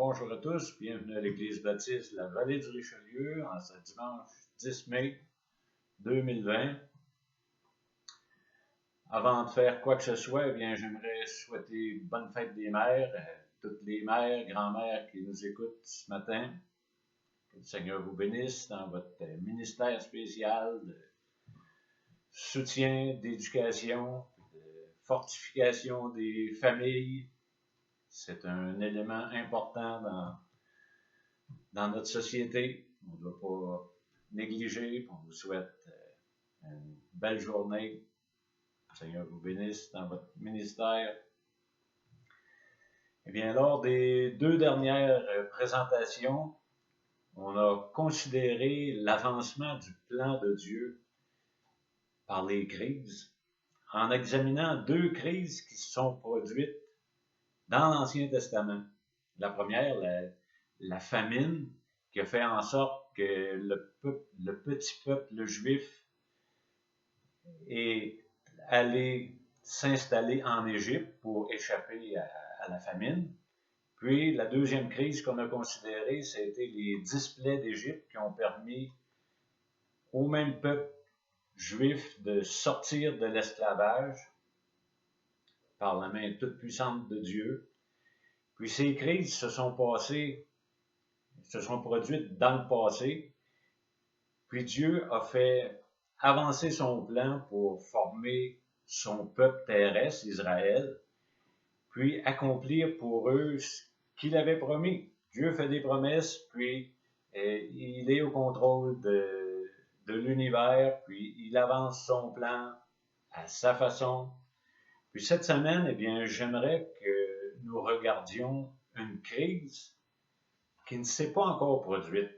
Bonjour à tous, bienvenue à l'Église baptiste de la Vallée du Richelieu en ce dimanche 10 mai 2020. Avant de faire quoi que ce soit, j'aimerais souhaiter bonne fête des mères à toutes les mères, grand-mères qui nous écoutent ce matin. Que le Seigneur vous bénisse dans votre ministère spécial de soutien, d'éducation, de fortification des familles. C'est un élément important dans notre société. On ne doit pas négliger. On vous souhaite une belle journée. Que le Seigneur vous bénisse dans votre ministère. Lors des 2 dernières présentations, on a considéré l'avancement du plan de Dieu par les crises, en examinant 2 crises qui se sont produites dans l'Ancien Testament. La première, la famine, qui a fait en sorte que le petit peuple juif est allé s'installer en Égypte pour échapper à la famine. Puis la deuxième crise qu'on a considérée, c'était les 10 plaies d'Égypte qui ont permis au même peuple juif de sortir de l'esclavage par la main toute puissante de Dieu. Puis ces crises se sont produites dans le passé. Puis Dieu a fait avancer son plan pour former son peuple terrestre, Israël, puis accomplir pour eux ce qu'il avait promis. Dieu fait des promesses, puis il est au contrôle de l'univers, puis il avance son plan à sa façon. Puis cette semaine, j'aimerais que nous regardions une crise qui ne s'est pas encore produite,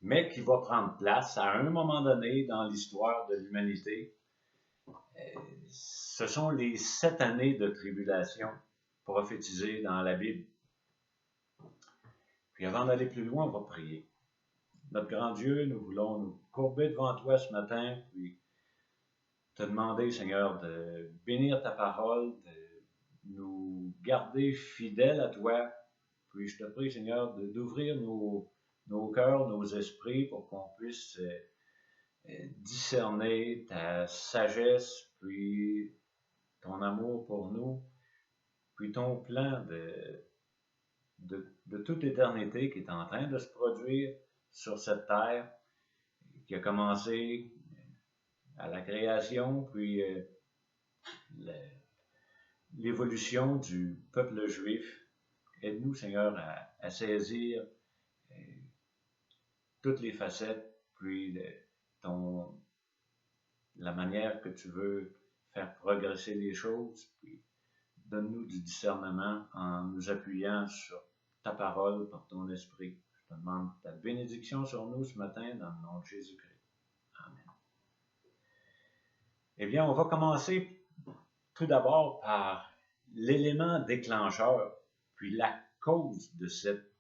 mais qui va prendre place à un moment donné dans l'histoire de l'humanité. Ce sont les 7 années de tribulation prophétisées dans la Bible. Puis avant d'aller plus loin, on va prier. Notre grand Dieu, nous voulons nous courber devant toi ce matin, puis te demander, Seigneur, de bénir ta parole, de nous garder fidèles à toi. Puis je te prie, Seigneur, d'ouvrir nos cœurs, nos esprits pour qu'on puisse discerner ta sagesse, puis ton amour pour nous, puis ton plan de toute éternité qui est en train de se produire sur cette terre, qui a commencé à la création, puis l'évolution du peuple juif. Aide-nous, Seigneur, à saisir toutes les facettes, puis la manière que tu veux faire progresser les choses, puis donne-nous du discernement en nous appuyant sur ta parole par ton esprit. Je te demande ta bénédiction sur nous ce matin dans le nom de Jésus-Christ. Amen. On va commencer tout d'abord par l'élément déclencheur, puis la cause de cette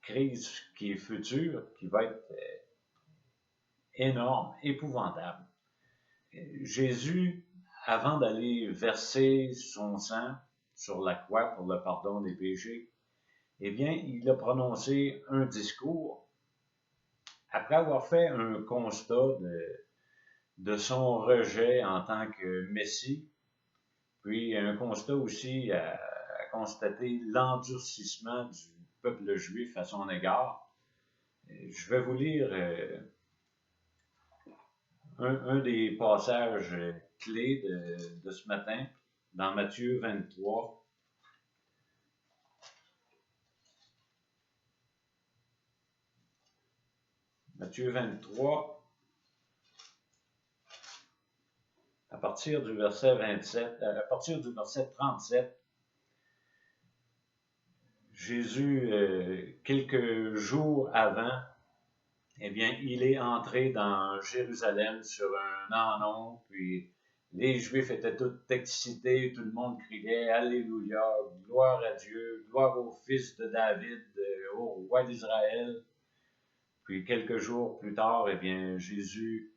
crise qui est future, qui va être énorme, épouvantable. Jésus, avant d'aller verser son sang sur la croix pour le pardon des péchés, il a prononcé un discours après avoir fait un constat de son rejet en tant que Messie, puis un constat aussi à constater l'endurcissement du peuple juif à son égard. Je vais vous lire un des passages clés de ce matin dans Matthieu 23. Matthieu 23, à partir du verset 37, Jésus, quelques jours avant, il est entré dans Jérusalem sur un ânon, puis les Juifs étaient tous excités, tout le monde criait « Alléluia, gloire à Dieu, gloire au Fils de David, au roi d'Israël ». Puis quelques jours plus tard, Jésus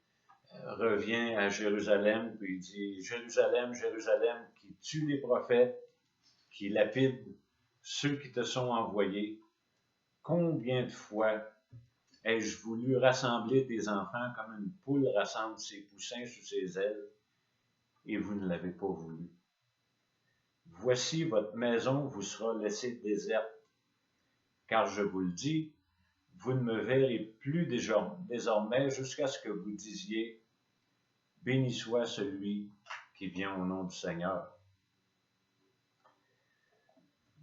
revient à Jérusalem, puis il dit « Jérusalem, Jérusalem, qui tue les prophètes, qui lapide ceux qui te sont envoyés. Combien de fois ai-je voulu rassembler tes enfants comme une poule rassemble ses poussins sous ses ailes, et vous ne l'avez pas voulu. Voici votre maison vous sera laissée déserte, car je vous le dis, vous ne me verrez plus désormais jusqu'à ce que vous disiez, béni soit celui qui vient au nom du Seigneur.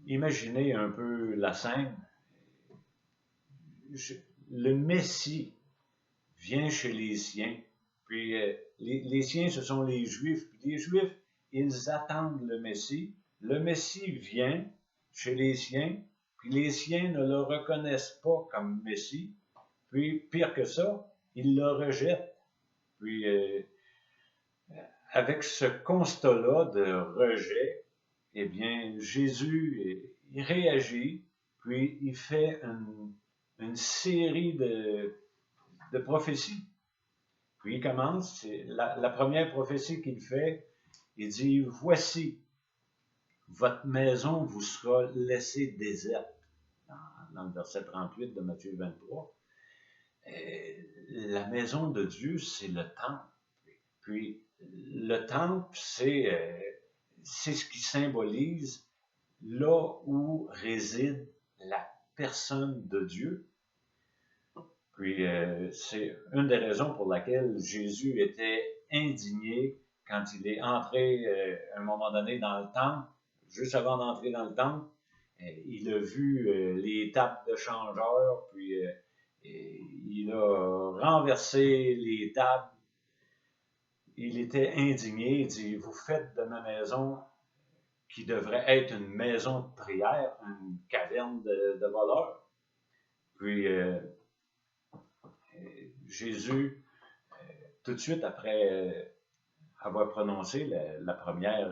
Imaginez un peu la scène. Le Messie vient chez les siens, puis les siens, ce sont les Juifs, puis les Juifs, ils attendent le Messie. Le Messie vient chez les siens, puis les siens ne le reconnaissent pas comme Messie, puis pire que ça, ils le rejettent. Puis avec ce constat-là de rejet, eh bien, Jésus, il réagit, puis il fait une série de prophéties. Puis il commence, la première prophétie qu'il fait, il dit, voici, votre maison vous sera laissée déserte, dans le verset 38 de Matthieu 23. La maison de Dieu, c'est le temple. Puis le temple, c'est ce qui symbolise là où réside la personne de Dieu. Puis c'est une des raisons pour laquelle Jésus était indigné quand il est entré à un moment donné dans le temple. Juste avant d'entrer dans le temple, il a vu les tables de changeurs, puis il a renversé les tables. Il était indigné, il dit, vous faites de ma maison, qui devrait être une maison de prière, une caverne de voleurs. Puis Jésus, tout de suite après avoir prononcé la première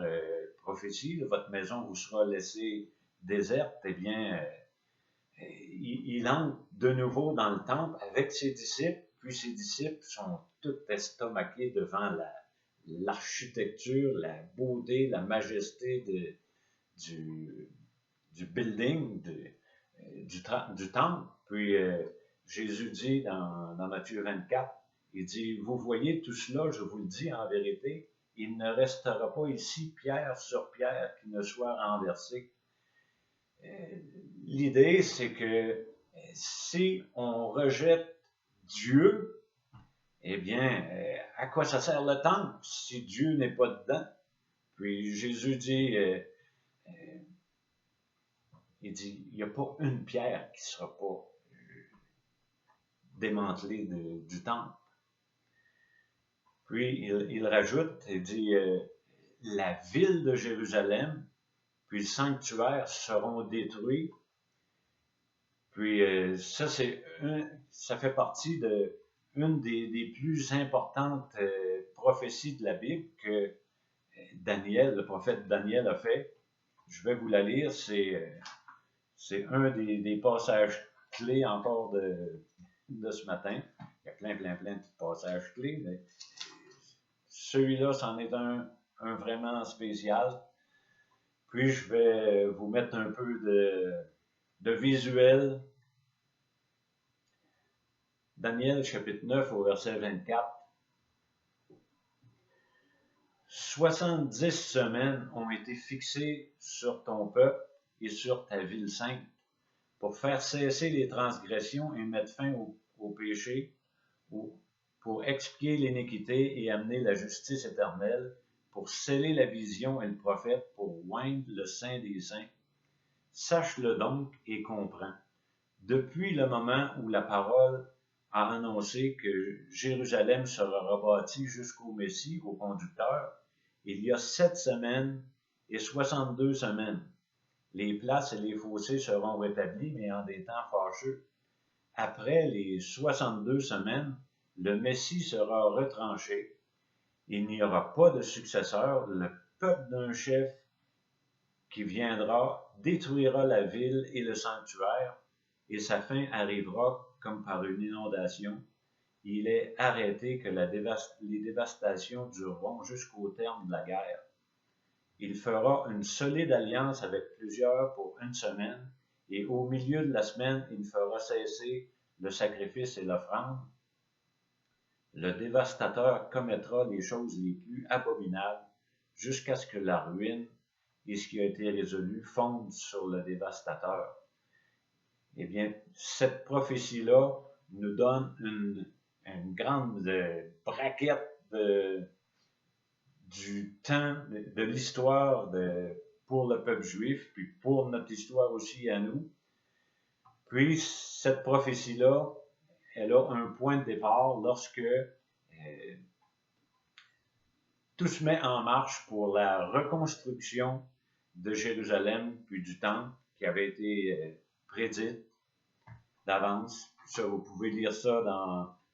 prophétie, votre maison vous sera laissée déserte, eh bien, il entre de nouveau dans le temple avec ses disciples, puis ses disciples sont tous estomaqués devant l'architecture, la beauté, la majesté du building, du temple. Puis Jésus dit dans Matthieu 24, il dit, vous voyez tout cela, je vous le dis en vérité, il ne restera pas ici pierre sur pierre qui ne soit renversée. L'idée, c'est que si on rejette Dieu, eh bien, à quoi ça sert le temple si Dieu n'est pas dedans? Puis Jésus dit, il dit, il n'y a pas une pierre qui ne sera pas démantelée du temple. Puis il rajoute, il dit, la ville de Jérusalem, puis le sanctuaire seront détruits. Puis ça fait partie de une des plus importantes prophéties de la Bible que Daniel, le prophète Daniel a fait. Je vais vous la lire, c'est un des passages clés encore de ce matin. Il y a plein de passages clés, mais celui-là, c'en est un vraiment spécial. Puis je vais vous mettre un peu de visuel. Daniel chapitre 9 au verset 24. 70 semaines ont été fixées sur ton peuple et sur ta ville sainte pour faire cesser les transgressions et mettre fin au péché, pour expier l'iniquité et amener la justice éternelle, pour sceller la vision et le prophète, pour oindre le Saint des Saints. Sache-le donc et comprends. Depuis le moment où la parole a annoncé que Jérusalem sera rebâtie jusqu'au Messie, au conducteur, il y a 7 semaines et 62 semaines. Les places et les fossés seront rétablis, mais en des temps fâcheux. Après les 62 semaines, le Messie sera retranché. Il n'y aura pas de successeur. Le peuple d'un chef qui viendra détruira la ville et le sanctuaire, et sa fin arrivera comme par une inondation. Il est arrêté que les dévastations dureront jusqu'au terme de la guerre. Il fera une solide alliance avec plusieurs pour une semaine, et au milieu de la semaine, il fera cesser le sacrifice et l'offrande. Le dévastateur commettra les choses les plus abominables jusqu'à ce que la ruine et ce qui a été résolu fondent sur le dévastateur. Eh bien, cette prophétie-là nous donne une grande braquette du temps, de l'histoire pour le peuple juif, puis pour notre histoire aussi à nous. Puis, cette prophétie-là, elle a un point de départ lorsque tout se met en marche pour la reconstruction de Jérusalem, puis du temple qui avait été prédite d'avance. Ça, vous pouvez lire ça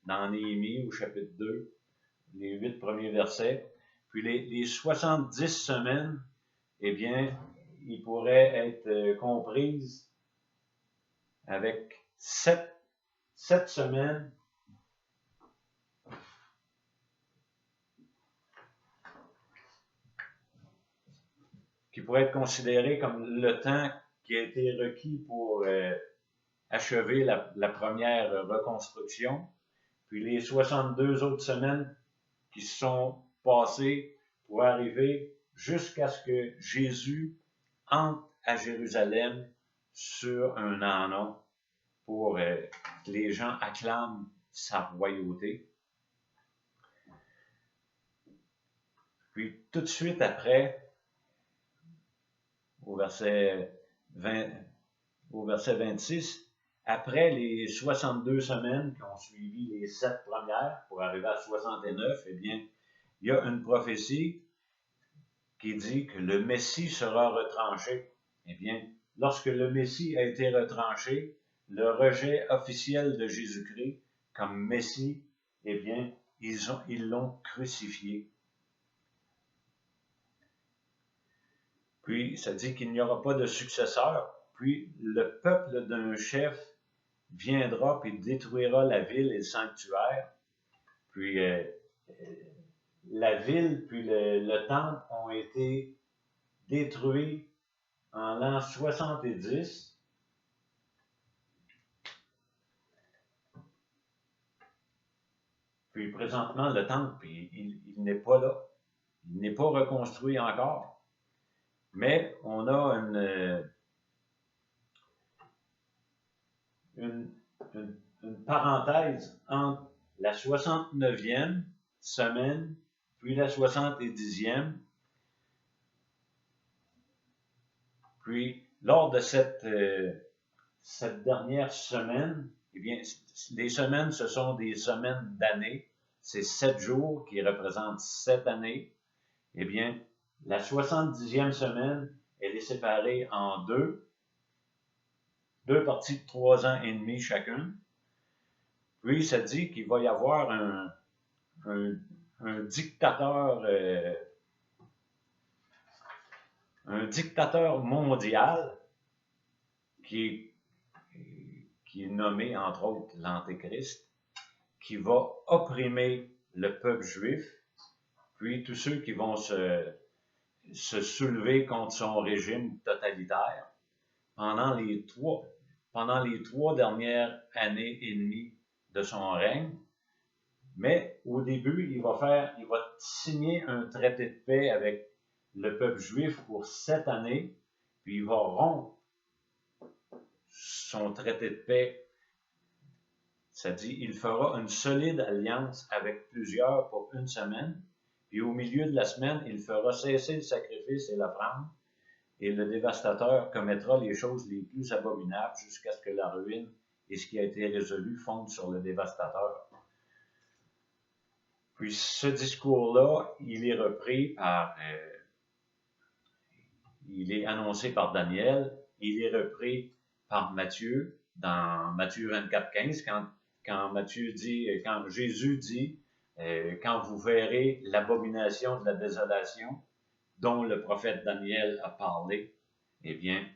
dans Néhémie au chapitre 2, les 8 premiers versets. Puis les 70 semaines, eh bien, ils pourraient être comprises avec 7 semaines qui pourraient être considérées comme le temps qui a été requis pour achever la première reconstruction. Puis les 62 autres semaines qui se sont passées pour arriver jusqu'à ce que Jésus entre à Jérusalem sur un ânon pour que les gens acclament sa royauté. Puis tout de suite après, au verset 26, après les 62 semaines qui ont suivi les 7 premières pour arriver à 69, eh bien, il y a une prophétie qui dit que le Messie sera retranché. Eh bien, lorsque le Messie a été retranché, le rejet officiel de Jésus-Christ comme Messie, eh bien, ils l'ont crucifié. Puis, ça dit qu'il n'y aura pas de successeur. Puis, le peuple d'un chef viendra puis détruira la ville et le sanctuaire. Puis, la ville puis le temple ont été détruits en l'an 70. Puis, présentement, le temple, il n'est pas là. Il n'est pas reconstruit encore. Mais on a une parenthèse entre la 69e semaine puis la 70e. Puis, lors de cette dernière semaine, eh bien, les semaines, ce sont des semaines d'année. C'est 7 jours qui représentent 7 années. Eh bien, la 70e semaine, elle est séparée en deux parties de 3 ans et demi chacune. Puis, ça dit qu'il va y avoir un dictateur mondial qui est nommé, entre autres, l'Antéchrist, qui va opprimer le peuple juif, puis tous ceux qui vont se soulever contre son régime totalitaire pendant les 3 dernières années et demie de son règne. Mais au début, il va signer un traité de paix avec le peuple juif pour 7 années, puis il va rompre son traité de paix. Ça dit, il fera une solide alliance avec plusieurs pour une semaine, puis au milieu de la semaine, il fera cesser le sacrifice et l'offrande, et le dévastateur commettra les choses les plus abominables jusqu'à ce que la ruine et ce qui a été résolu fondent sur le dévastateur. Puis ce discours-là, il est annoncé par Daniel, il est repris par Matthieu, dans Matthieu 24:15, quand Jésus dit, quand vous verrez l'abomination de la désolation dont le prophète Daniel a parlé, eh bien,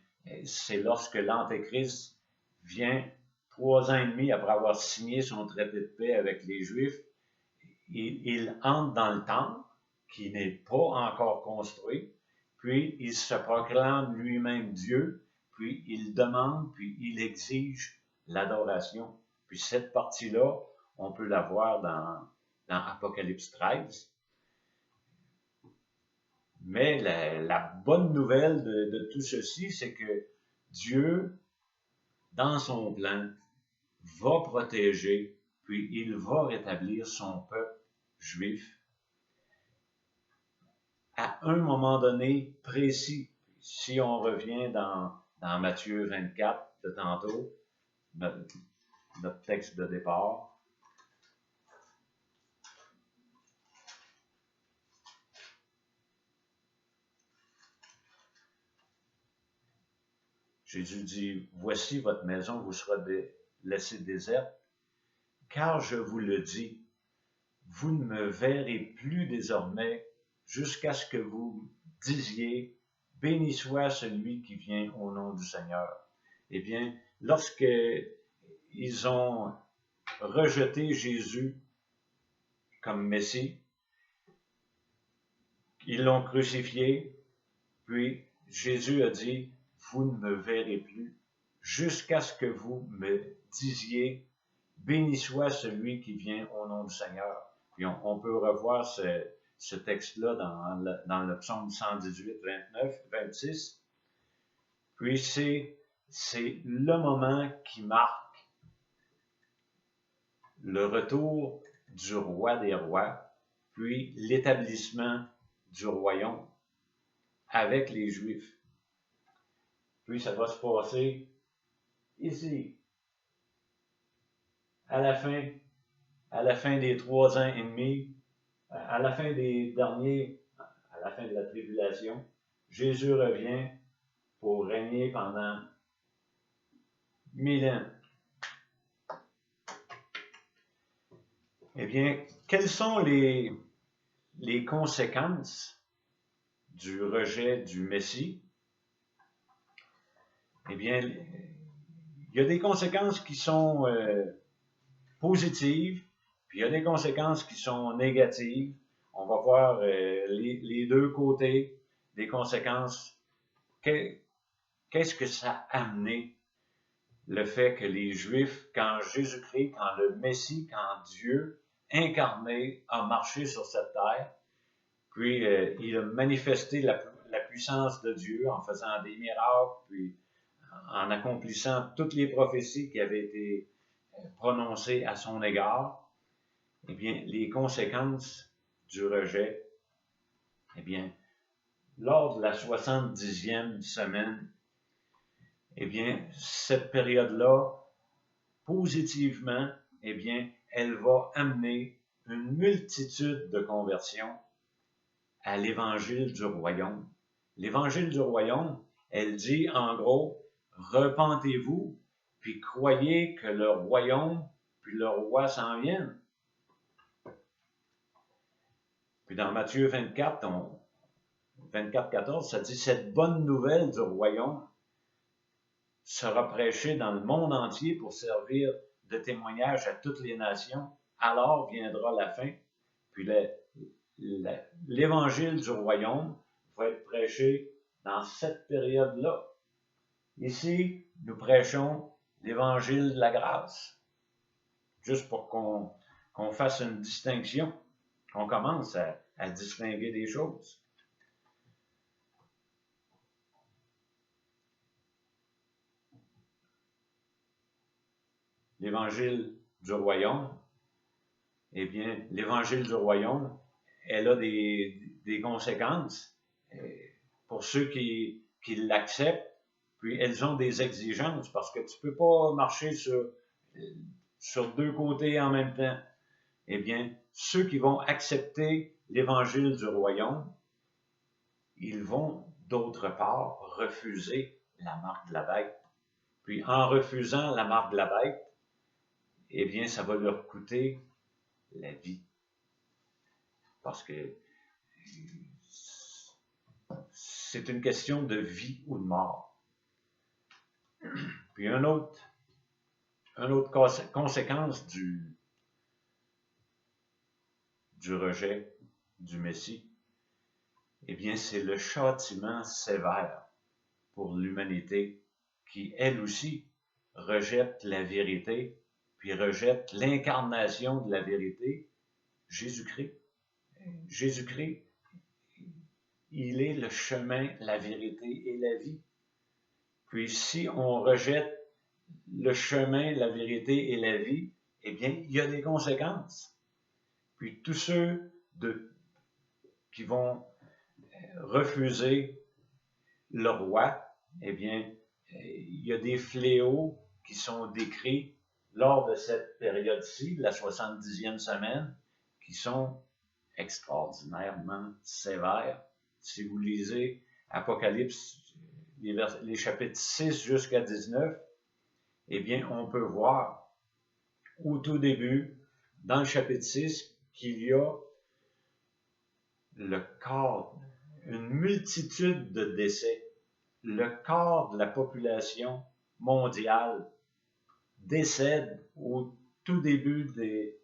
c'est lorsque l'Antéchrist vient 3 ans et demi après avoir signé son traité de paix avec les Juifs, il entre dans le temple, qui n'est pas encore construit, puis il se proclame lui-même Dieu, puis il demande, puis il exige l'adoration. Puis cette partie-là, on peut la voir dans Apocalypse 13. Mais la bonne nouvelle de tout ceci, c'est que Dieu, dans son plan, va protéger, puis il va rétablir son peuple juif à un moment donné précis. Si on revient dans Matthieu 24 de tantôt, notre texte de départ, Jésus dit, « Voici votre maison vous sera laissée déserte, car je vous le dis, vous ne me verrez plus désormais jusqu'à ce que vous disiez, béni soit celui qui vient au nom du Seigneur. » Eh bien, lorsque ils ont rejeté Jésus comme Messie, ils l'ont crucifié, puis Jésus a dit, vous ne me verrez plus jusqu'à ce que vous me disiez, béni soit celui qui vient au nom du Seigneur. Puis on peut revoir ce texte-là dans le psaume 118, 29, 26. Puis c'est le moment qui marque le retour du roi des rois, puis l'établissement du royaume avec les Juifs. Puis ça va se passer ici, à la fin des 3 ans et demi, à la fin des derniers, à la fin de la tribulation, Jésus revient pour régner pendant 1000 ans. Eh bien, quelles sont les conséquences du rejet du Messie? Eh bien, il y a des conséquences qui sont positives, puis il y a des conséquences qui sont négatives. On va voir les deux côtés des conséquences. Qu'est-ce que ça a amené, le fait que les Juifs, quand Jésus-Christ, quand le Messie, quand Dieu incarné a marché sur cette terre, puis il a manifesté la puissance de Dieu en faisant des miracles, puis en accomplissant toutes les prophéties qui avaient été prononcées à son égard, eh bien, les conséquences du rejet, eh bien, lors de la 70e semaine, eh bien, cette période-là, positivement, eh bien, elle va amener une multitude de conversions à l'évangile du royaume. L'évangile du royaume, elle dit en gros, repentez-vous, puis croyez que le royaume, puis le roi s'en viennent. Puis dans Matthieu 24, 14, ça dit, cette bonne nouvelle du royaume sera prêchée dans le monde entier pour servir de témoignage à toutes les nations. Alors viendra la fin, puis l'évangile du royaume va être prêché dans cette période-là. Ici, nous prêchons l'évangile de la grâce, juste pour qu'on fasse une distinction, qu'on commence à distinguer des choses. L'évangile du royaume, eh bien, l'évangile du royaume, elle a des conséquences pour ceux qui l'acceptent, puis elles ont des exigences, parce que tu ne peux pas marcher sur deux côtés en même temps. Eh bien, ceux qui vont accepter l'évangile du royaume, ils vont, d'autre part, refuser la marque de la bête. Puis, en refusant la marque de la bête, eh bien, ça va leur coûter la vie. Parce que c'est une question de vie ou de mort. Puis, une autre conséquence du rejet du Messie, eh bien, c'est le châtiment sévère pour l'humanité qui, elle aussi, rejette la vérité, puis rejette l'incarnation de la vérité, Jésus-Christ. Jésus-Christ, il est le chemin, la vérité et la vie. Puis si on rejette le chemin, la vérité et la vie, eh bien, il y a des conséquences. Puis tous ceux qui vont refuser le roi, eh bien, il y a des fléaux qui sont décrits lors de cette période-ci, la 70e semaine, qui sont extraordinairement sévères. Si vous lisez Apocalypse, les chapitres 6 jusqu'à 19, eh bien, on peut voir au tout début, dans le chapitre 6, qu'il y a le quart, une multitude de décès. Le quart de la population mondiale décède au tout début de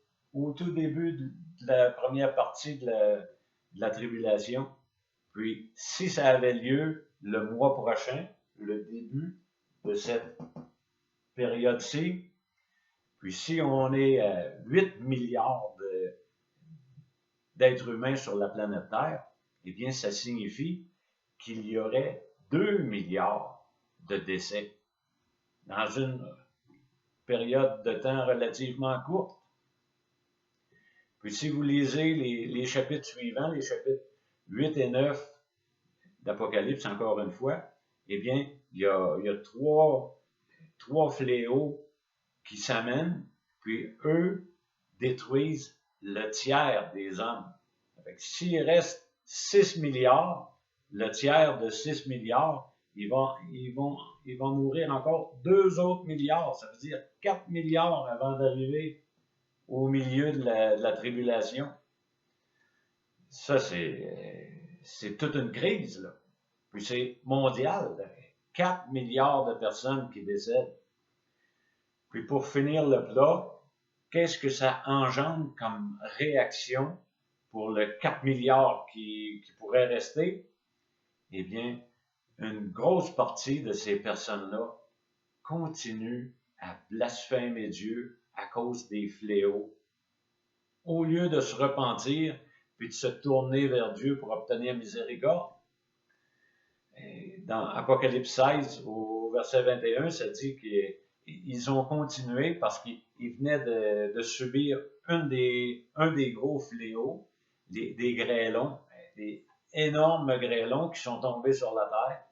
la première partie de la tribulation. Puis, si ça avait lieu le mois prochain, le début de cette période-ci, puis si on est à 8 milliards d'êtres humains sur la planète Terre, eh bien, ça signifie qu'il y aurait 2 milliards de décès dans une période de temps relativement courte. Puis si vous lisez les chapitres suivants, les chapitres 8 et 9 d'Apocalypse, encore une fois, eh bien, il y a trois fléaux qui s'amènent, puis eux détruisent le tiers des hommes. S'il reste 6 milliards, le tiers de 6 milliards, ils vont nourrir encore 2 autres milliards. Ça veut dire 4 milliards avant d'arriver au milieu de la tribulation. Ça, c'est toute une crise, là. Puis c'est mondial. 4 milliards de personnes qui décèdent. Puis pour finir le plat, qu'est-ce que ça engendre comme réaction pour le 4 milliards qui pourrait rester? Eh bien, une grosse partie de ces personnes-là continuent à blasphémer Dieu à cause des fléaux. Au lieu de se repentir puis de se tourner vers Dieu pour obtenir miséricorde. Dans Apocalypse 16, au verset 21, ça dit qu'ils ont continué parce qu'ils venaient de subir un des gros fléaux, des grêlons, des énormes grêlons qui sont tombés sur la terre.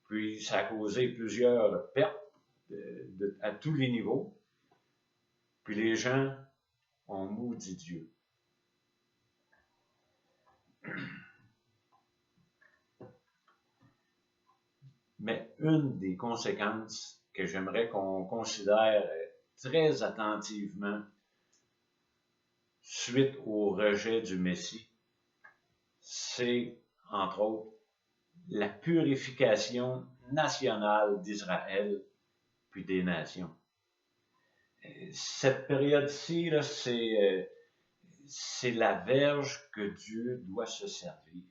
Puis ça a causé plusieurs pertes à tous les niveaux. Puis les gens ont maudit Dieu. Mais une des conséquences que j'aimerais qu'on considère très attentivement suite au rejet du Messie, c'est, entre autres, la purification nationale d'Israël puis des nations. Cette période-ci, là, c'est la verge que Dieu doit se servir,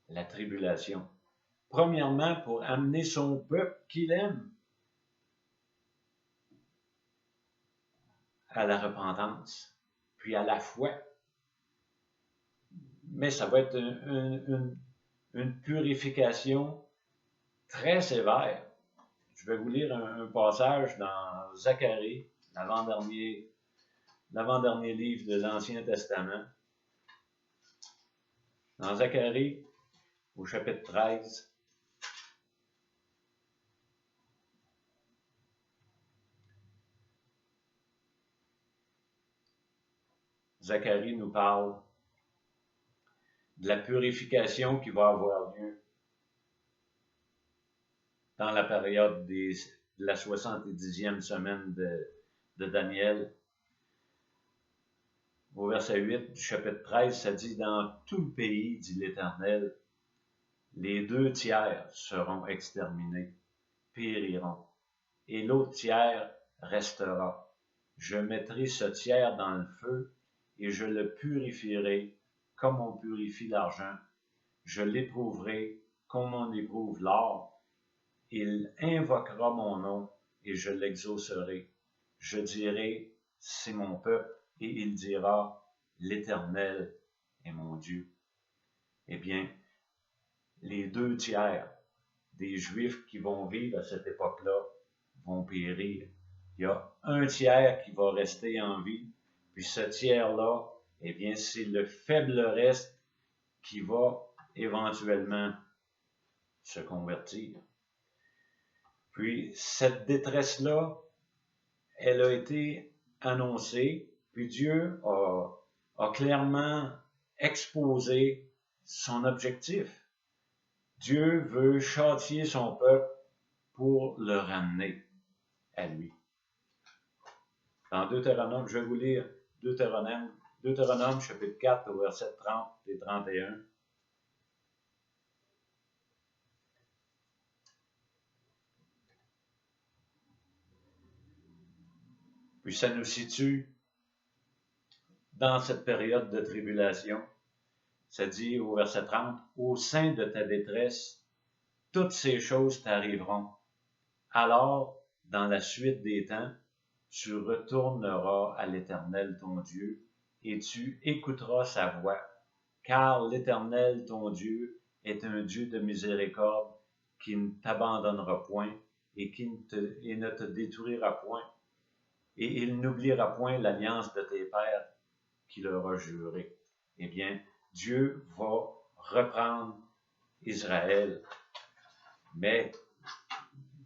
la tribulation. Premièrement, pour amener son peuple qu'il aime à la repentance, puis à la foi. Mais ça va être une purification très sévère. Je vais vous lire un passage dans Zacharie, l'avant-dernier livre de l'Ancien Testament. Dans Zacharie, au chapitre 13, Zacharie nous parle de la purification qui va avoir lieu dans la période de la 70e semaine de Daniel. Au verset 8 du chapitre 13, ça dit « Dans tout le pays, dit l'Éternel, les 2 tiers seront exterminés, périront, et l'autre tiers restera. Je mettrai ce tiers dans le feu, et je le purifierai comme on purifie l'argent. Je l'éprouverai comme on éprouve l'or, il invoquera mon nom et je l'exaucerai. Je dirai, c'est mon peuple, et il dira, l'Éternel est mon Dieu. Eh bien, les 2 tiers des Juifs qui vont vivre à cette époque-là vont périr. Il y a 1 tiers qui va rester en vie, puis ce tiers-là, eh bien, c'est le faible reste qui va éventuellement se convertir. Puis cette détresse-là, elle a été annoncée, puis Dieu a clairement exposé son objectif. Dieu veut châtier son peuple pour le ramener à lui. Dans Deutéronome, je vais vous lire Deutéronome chapitre 4 au verset 30 et 31. Puis ça nous situe dans cette période de tribulation. Ça dit au verset 30, « Au sein de ta détresse, toutes ces choses t'arriveront. Alors, dans la suite des temps, tu retourneras à l'Éternel ton Dieu et tu écouteras sa voix, car l'Éternel ton Dieu est un Dieu de miséricorde qui ne t'abandonnera point et ne te détruira point, et il n'oubliera point l'alliance de tes pères qu'il aura juré. » Eh bien, Dieu va reprendre Israël, mais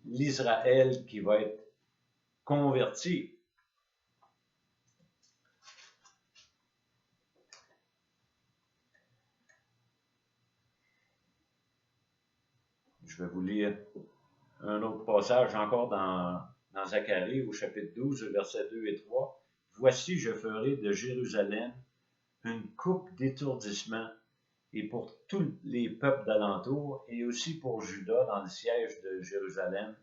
l'Israël qui va être converti. Je vais vous lire un autre passage encore dans Zacharie au chapitre 12, versets 2 et 3. « Voici, je ferai de Jérusalem une coupe d'étourdissement, et pour tous les peuples d'alentour, et aussi pour Juda dans le siège de Jérusalem.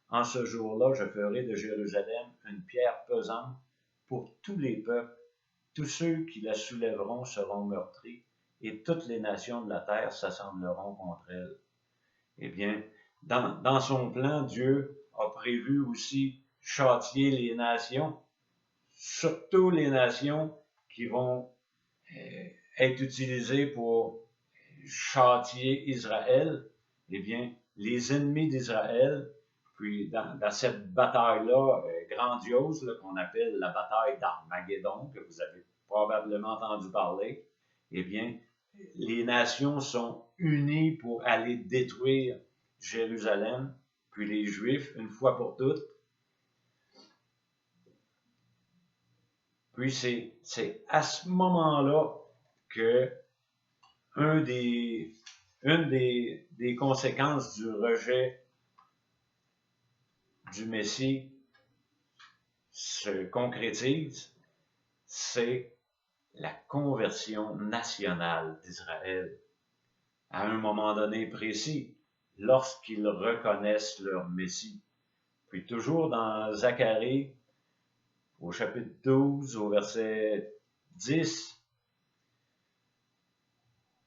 En ce jour-là, je ferai de Jérusalem une pierre pesante pour tous les peuples. Tous ceux qui la soulèveront seront meurtris, et toutes les nations de la terre s'assembleront contre elle. » Eh bien, dans son plan, Dieu a prévu aussi châtier les nations, surtout les nations qui vont être utilisées pour châtier Israël. Eh bien, les ennemis d'Israël, puis dans cette bataille-là grandiose là, qu'on appelle la bataille d'Armageddon, que vous avez probablement entendu parler, eh bien, les nations sont unies pour aller détruire Jérusalem, puis les Juifs, une fois pour toutes. Puis c'est à ce moment-là que une des conséquences du rejet du Messie se concrétise, c'est la conversion nationale d'Israël. À un moment donné précis, lorsqu'ils reconnaissent leur Messie. Puis toujours dans Zacharie, au chapitre 12, au verset 10,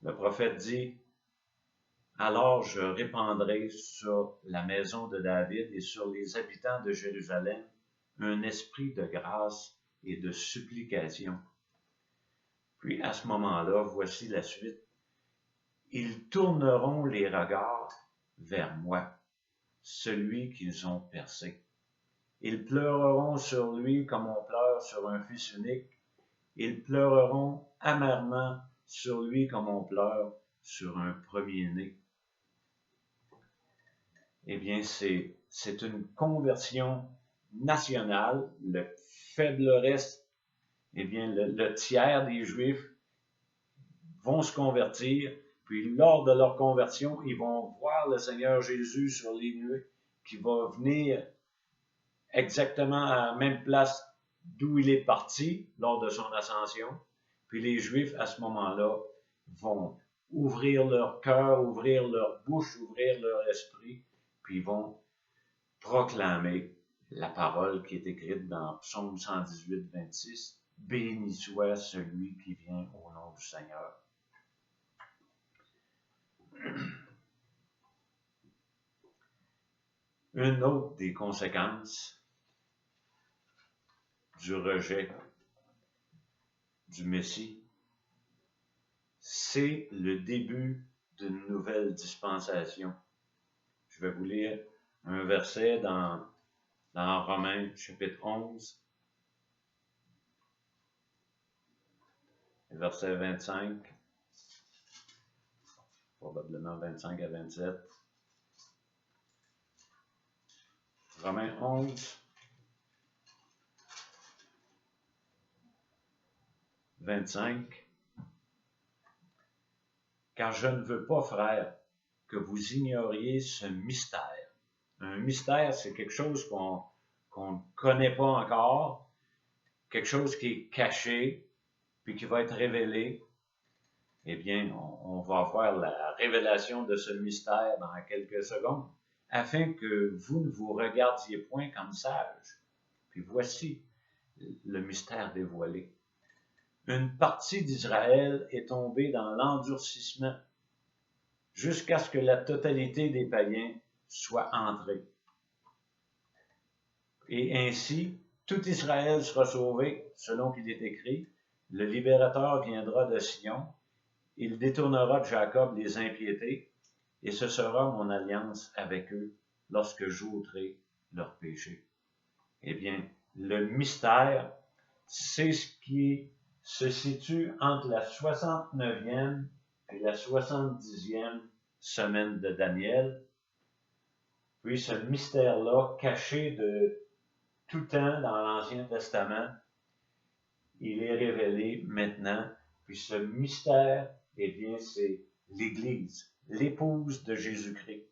le prophète dit, « Alors je répandrai sur la maison de David et sur les habitants de Jérusalem un esprit de grâce et de supplication. » Puis à ce moment-là, voici la suite. « Ils tourneront les regards vers moi, celui qu'ils ont percé. Ils pleureront sur lui comme on pleure sur un fils unique. Ils pleureront amèrement sur lui comme on pleure sur un premier-né. » Eh bien, c'est une conversion nationale. Le faible reste, eh bien, le tiers des Juifs vont se convertir. Puis, lors de leur conversion, ils vont voir le Seigneur Jésus sur les nuées, qui va venir exactement à la même place d'où il est parti lors de son ascension. Puis les Juifs, à ce moment-là, vont ouvrir leur cœur, ouvrir leur bouche, ouvrir leur esprit, puis ils vont proclamer la parole qui est écrite dans Psaume 118, 26. « Béni soit celui qui vient au nom du Seigneur. » Une autre des conséquences du rejet du Messie, c'est le début d'une nouvelle dispensation. Je vais vous lire un verset dans Romains chapitre 11, verset 25, probablement 25 à 27. Romains 11, 25. Car je ne veux pas, frères, que vous ignoriez ce mystère. Un mystère, c'est quelque chose qu'on ne connaît pas encore, quelque chose qui est caché, puis qui va être révélé. Eh bien, on va voir la révélation de ce mystère dans quelques secondes, afin que vous ne vous regardiez point comme sages. Puis voici le mystère dévoilé. Une partie d'Israël est tombée dans l'endurcissement jusqu'à ce que la totalité des païens soit entrée. Et ainsi, tout Israël sera sauvé, selon qu'il est écrit, le libérateur viendra de Sion, il détournera de Jacob les impiétés, et ce sera mon alliance avec eux lorsque j'ôterai leurs péchés. Eh bien, le mystère, c'est ce qui se situe entre la 69e et la 70e semaine de Daniel. Puis ce mystère-là, caché de tout temps dans l'Ancien Testament, il est révélé maintenant. Puis ce mystère, eh bien, c'est l'Église, l'épouse de Jésus-Christ.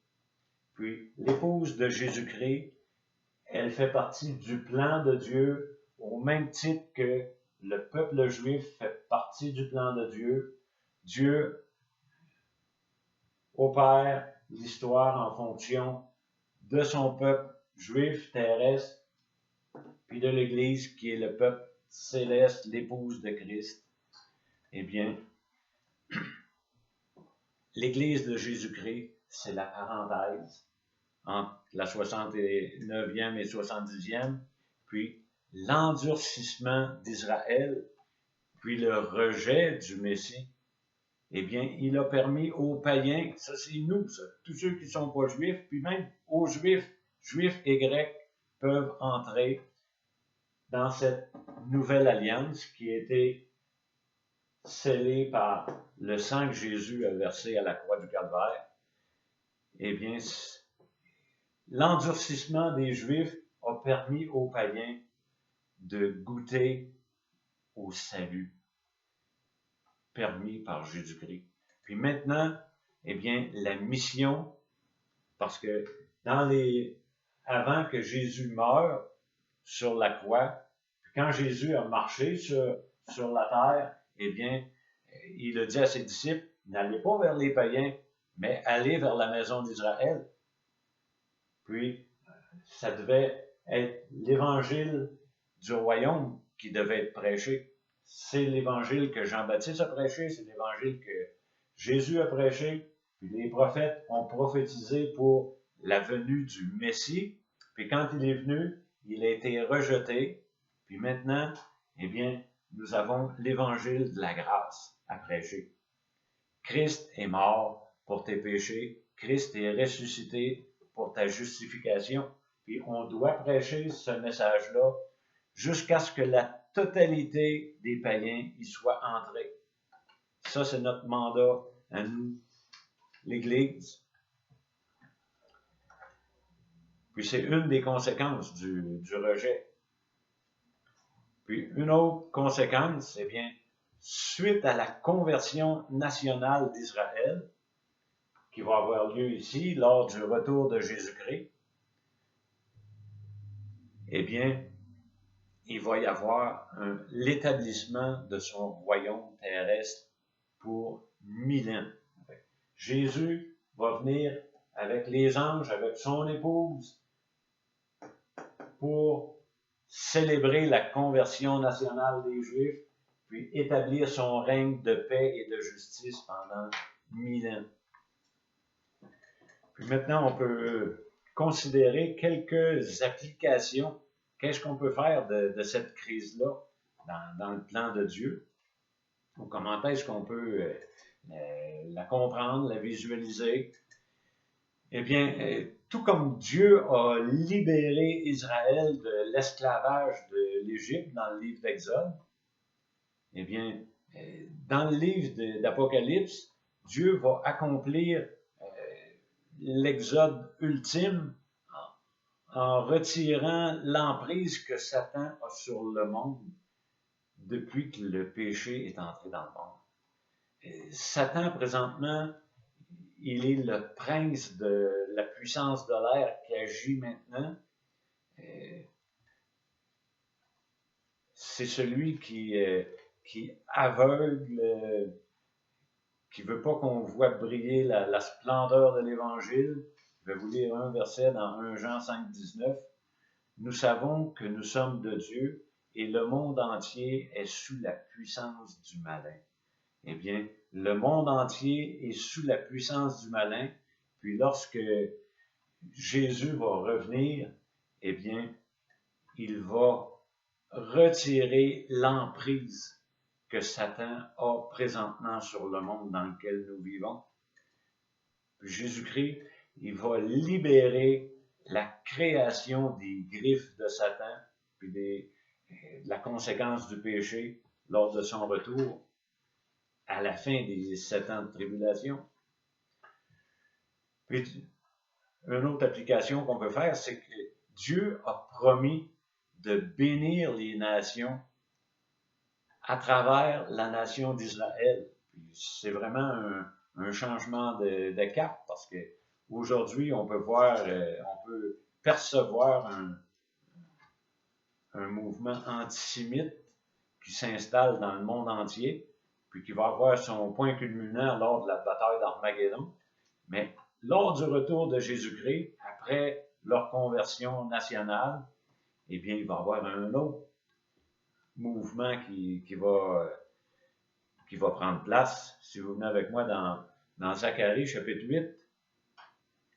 Puis l'épouse de Jésus-Christ, elle fait partie du plan de Dieu au même titre que le peuple juif fait partie du plan de Dieu. Dieu opère l'histoire en fonction de son peuple juif terrestre, puis de l'Église qui est le peuple céleste, l'épouse de Christ. Eh bien, l'Église de Jésus-Christ, c'est la parenthèse entre la 69e et 70e, puis l'endurcissement d'Israël, puis le rejet du Messie. Eh bien, il a permis aux païens, ça c'est nous, ça, tous ceux qui ne sont pas juifs, puis même aux juifs, juifs et grecs, peuvent entrer dans cette nouvelle alliance qui a été scellée par le sang que Jésus a versé à la croix du Calvaire. Eh bien, l'endurcissement des Juifs a permis aux païens de goûter au salut permis par Jésus-Christ. Puis maintenant, eh bien, la mission, parce que avant que Jésus meure sur la croix, quand Jésus a marché sur la terre, eh bien, il a dit à ses disciples, n'allez pas vers les païens, mais allez vers la maison d'Israël. Puis, ça devait être l'évangile du royaume qui devait être prêché. C'est l'évangile que Jean-Baptiste a prêché, c'est l'évangile que Jésus a prêché, puis les prophètes ont prophétisé pour la venue du Messie. Puis quand il est venu, il a été rejeté. Puis maintenant, eh bien, nous avons l'évangile de la grâce à prêcher. Christ est mort pour tes péchés. Christ est ressuscité pour ta justification. Puis on doit prêcher ce message-là jusqu'à ce que la totalité des païens y soient entrés. Ça, c'est notre mandat à nous, l'Église. Puis c'est une des conséquences du rejet. Puis une autre conséquence, eh bien, suite à la conversion nationale d'Israël, qui va avoir lieu ici lors du retour de Jésus-Christ, eh bien, il va y avoir l'établissement de son royaume terrestre pour 1000 ans. Jésus va venir avec les anges, avec son épouse, pour célébrer la conversion nationale des Juifs, puis établir son règne de paix et de justice pendant 1000 ans. Puis maintenant, on peut considérer quelques applications. Qu'est-ce qu'on peut faire de cette crise-là dans le plan de Dieu? Ou comment est-ce qu'on peut la comprendre, la visualiser? Eh bien, tout comme Dieu a libéré Israël de l'esclavage de l'Égypte dans le livre d'Exode, eh bien, dans le livre d'Apocalypse, Dieu va accomplir l'exode ultime en retirant l'emprise que Satan a sur le monde depuis que le péché est entré dans le monde. Satan, présentement, il est le prince de la puissance de l'air qui agit maintenant. C'est celui qui aveugle, qui ne veut pas qu'on voit briller la splendeur de l'Évangile. Je vais vous lire un verset dans 1 Jean 5, 19. Nous savons que nous sommes de Dieu et le monde entier est sous la puissance du malin. Eh bien, le monde entier est sous la puissance du malin, puis lorsque Jésus va revenir, eh bien, il va retirer l'emprise que Satan a présentement sur le monde dans lequel nous vivons. Puis Jésus-Christ, il va libérer la création des griffes de Satan, puis de la conséquence du péché lors de son retour à la fin des 7 ans de tribulation. Puis, une autre application qu'on peut faire, c'est que Dieu a promis de bénir les nations à travers la nation d'Israël. C'est vraiment un changement de cap parce que aujourd'hui, on peut percevoir un mouvement antisémite qui s'installe dans le monde entier, puis qui va avoir son point culminant lors de la bataille d'Armageddon. Mais lors du retour de Jésus-Christ, après leur conversion nationale, eh bien, il va y avoir un autre mouvement qui va prendre place. Si vous venez avec moi dans Zacharie, chapitre 8,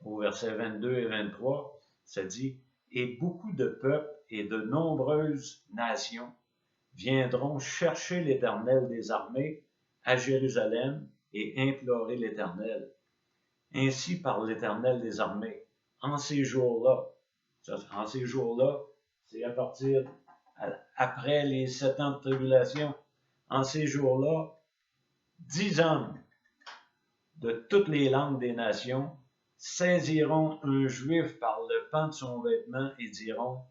au verset 22 et 23, ça dit « Et beaucoup de peuples et de nombreuses nations viendront chercher l'Éternel des armées à Jérusalem et implorer l'Éternel. Ainsi par l'Éternel des armées, en ces jours-là, c'est à partir après les 7 ans de tribulation, en ces jours-là, 10 hommes de toutes les langues des nations saisiront un juif par le pan de son vêtement et diront,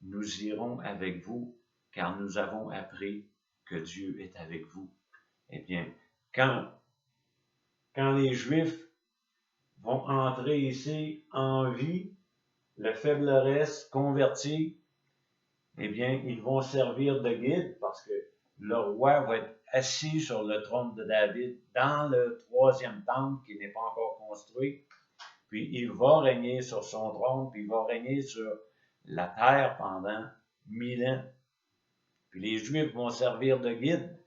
nous irons avec vous, car nous avons appris que Dieu est avec vous. Eh bien, quand les Juifs vont entrer ici en vie, le faible reste converti, eh bien, ils vont servir de guide parce que le roi va être assis sur le trône de David dans le 3e temple qui n'est pas encore construit. Puis il va régner sur son trône, puis il va régner sur la terre pendant 1000 ans. Puis les Juifs vont servir de guide.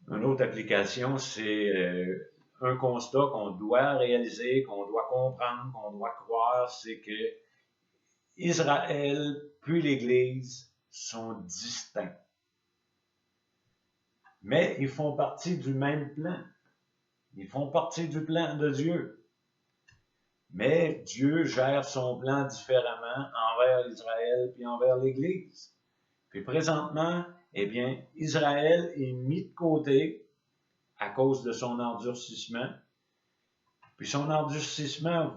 Une autre application, c'est un constat qu'on doit réaliser, qu'on doit comprendre, qu'on doit croire, c'est que Israël puis l'Église sont distincts. Mais ils font partie du même plan. Ils font partie du plan de Dieu. Mais Dieu gère son plan différemment envers Israël puis envers l'Église. Puis présentement, eh bien, Israël est mis de côté à cause de son endurcissement. Puis son endurcissement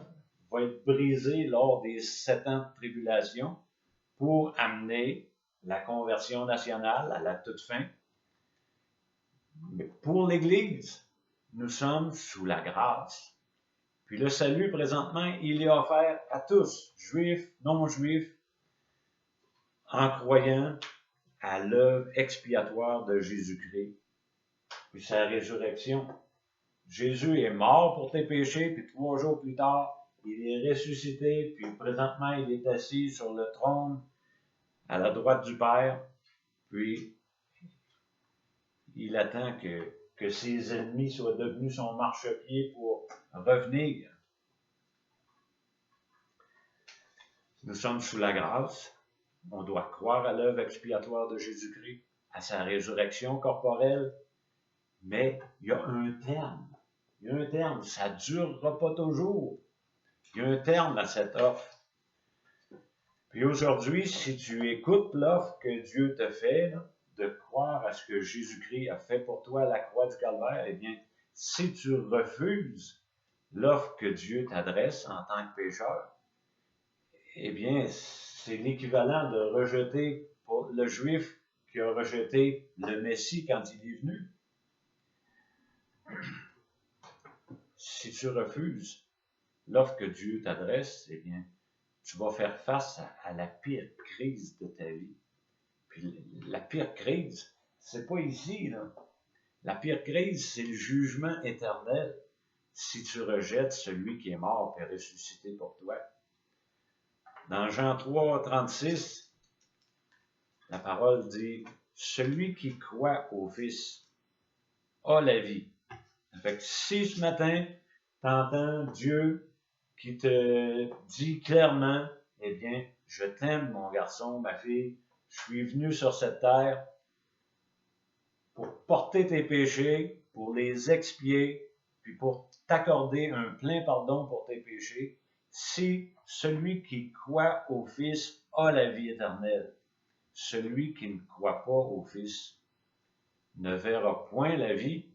va être brisé lors des 7 ans de tribulation pour amener la conversion nationale à la toute fin. Mais pour l'Église, nous sommes sous la grâce. Puis le salut, présentement, il est offert à tous, juifs, non-juifs, en croyant à l'œuvre expiatoire de Jésus-Christ. Puis sa résurrection. Jésus est mort pour tes péchés, puis 3 jours plus tard, il est ressuscité, puis présentement, il est assis sur le trône à la droite du Père, puis il attend que que ses ennemis soient devenus son marchepied pour revenir. Nous sommes sous la grâce. On doit croire à l'œuvre expiatoire de Jésus-Christ, à sa résurrection corporelle, mais il y a un terme. Il y a un terme. Ça ne durera pas toujours. Il y a un terme à cette offre. Puis aujourd'hui, si tu écoutes l'offre que Dieu te fait, là, de croire à ce que Jésus-Christ a fait pour toi à la croix du Calvaire, eh bien, si tu refuses l'offre que Dieu t'adresse en tant que pécheur, eh bien, c'est l'équivalent de rejeter pour le Juif qui a rejeté le Messie quand il est venu. Si tu refuses l'offre que Dieu t'adresse, eh bien, tu vas faire face à la pire crise de ta vie. Puis la pire crise, c'est pas ici, là. La pire crise, c'est le jugement éternel si tu rejettes celui qui est mort et ressuscité pour toi. Dans Jean 3, 36, la parole dit « Celui qui croit au Fils a la vie. » Fait que si ce matin, tu entends Dieu qui te dit clairement « Eh bien, je t'aime, mon garçon, ma fille, je suis venu sur cette terre pour porter tes péchés, pour les expier, puis pour t'accorder un plein pardon pour tes péchés. Si celui qui croit au Fils a la vie éternelle, celui qui ne croit pas au Fils ne verra point la vie,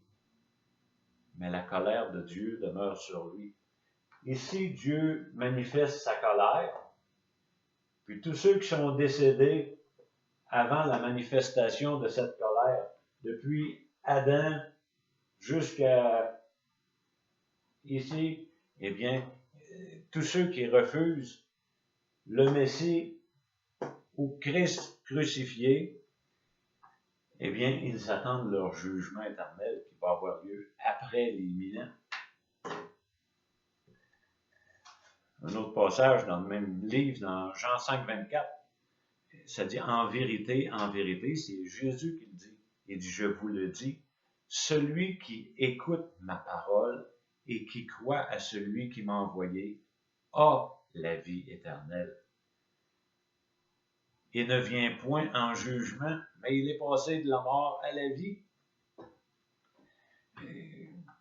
mais la colère de Dieu demeure sur lui. » Ici, Dieu manifeste sa colère, puis tous ceux qui sont décédés avant la manifestation de cette colère, depuis Adam jusqu'à ici, eh bien, tous ceux qui refusent le Messie ou Christ crucifié, eh bien, ils attendent leur jugement éternel qui va avoir lieu après les 1000 ans. Un autre passage dans le même livre, dans Jean 5, 24, ça dit « En vérité, c'est Jésus qui le dit. Il dit « Je vous le dis, celui qui écoute ma parole et qui croit à celui qui m'a envoyé a la vie éternelle. Il ne vient point en jugement, mais il est passé de la mort à la vie. »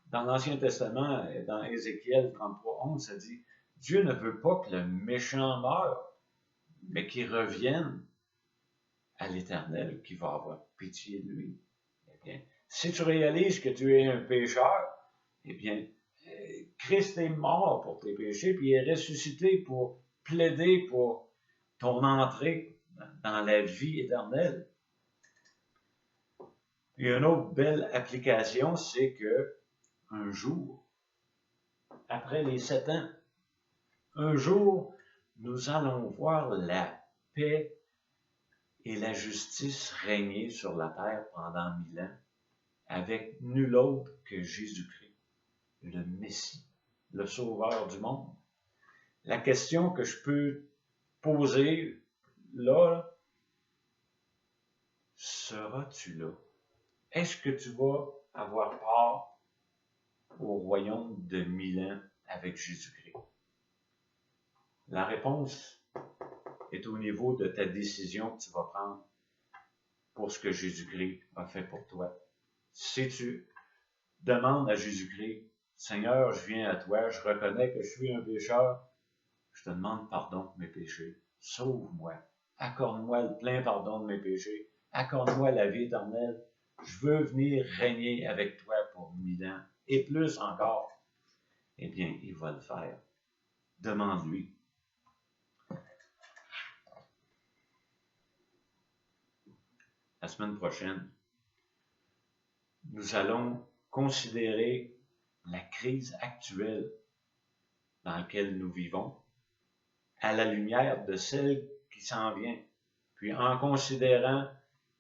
Dans l'Ancien Testament, dans Ézéchiel 33, 11, ça dit « Dieu ne veut pas que le méchant meure, mais qu'il revienne à l'Éternel qui va avoir pitié de lui. » Eh bien, si tu réalises que tu es un pécheur, eh bien, Christ est mort pour tes péchés, puis il est ressuscité pour plaider pour ton entrée dans la vie éternelle. Il y a une autre belle application, c'est que un jour, après les 7 ans, un jour, nous allons voir la paix et la justice régner sur la terre pendant 1000 ans, avec nul autre que Jésus-Christ, le Messie, le Sauveur du monde. La question que je peux poser là, seras-tu là? Est-ce que tu vas avoir part au royaume de 1000 ans avec Jésus-Christ? La réponse est au niveau de ta décision que tu vas prendre pour ce que Jésus-Christ a fait pour toi. Si tu demandes à Jésus-Christ, « Seigneur, je viens à toi, je reconnais que je suis un pécheur, je te demande pardon de mes péchés, sauve-moi, accorde-moi le plein pardon de mes péchés, accorde-moi la vie éternelle, je veux venir régner avec toi pour 1000 ans, et plus encore. » Eh bien, il va le faire. Demande-lui. La semaine prochaine, nous allons considérer la crise actuelle dans laquelle nous vivons à la lumière de celle qui s'en vient. Puis en considérant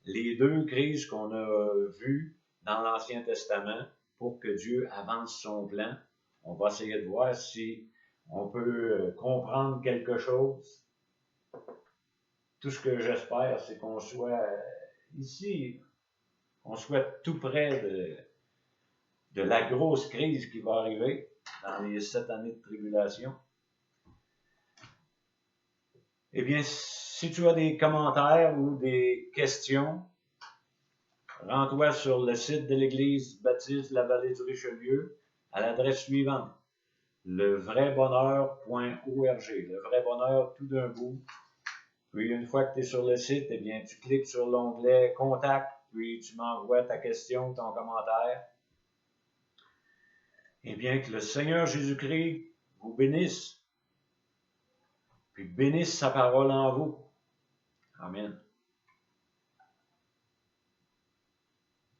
les 2 crises qu'on a vues dans l'Ancien Testament pour que Dieu avance son plan, on va essayer de voir si on peut comprendre quelque chose. Tout ce que j'espère, c'est qu'on soit ici, on soit tout près de la grosse crise qui va arriver dans les 7 années de tribulation. Eh bien, si tu as des commentaires ou des questions, rends-toi sur le site de l'Église baptiste de la vallée du Richelieu à l'adresse suivante, levraibonheur.org, le vrai bonheur tout d'un bout. Puis une fois que tu es sur le site, eh bien, tu cliques sur l'onglet Contact, puis tu m'envoies ta question, ton commentaire. Eh bien, que le Seigneur Jésus-Christ vous bénisse, puis bénisse sa parole en vous. Amen.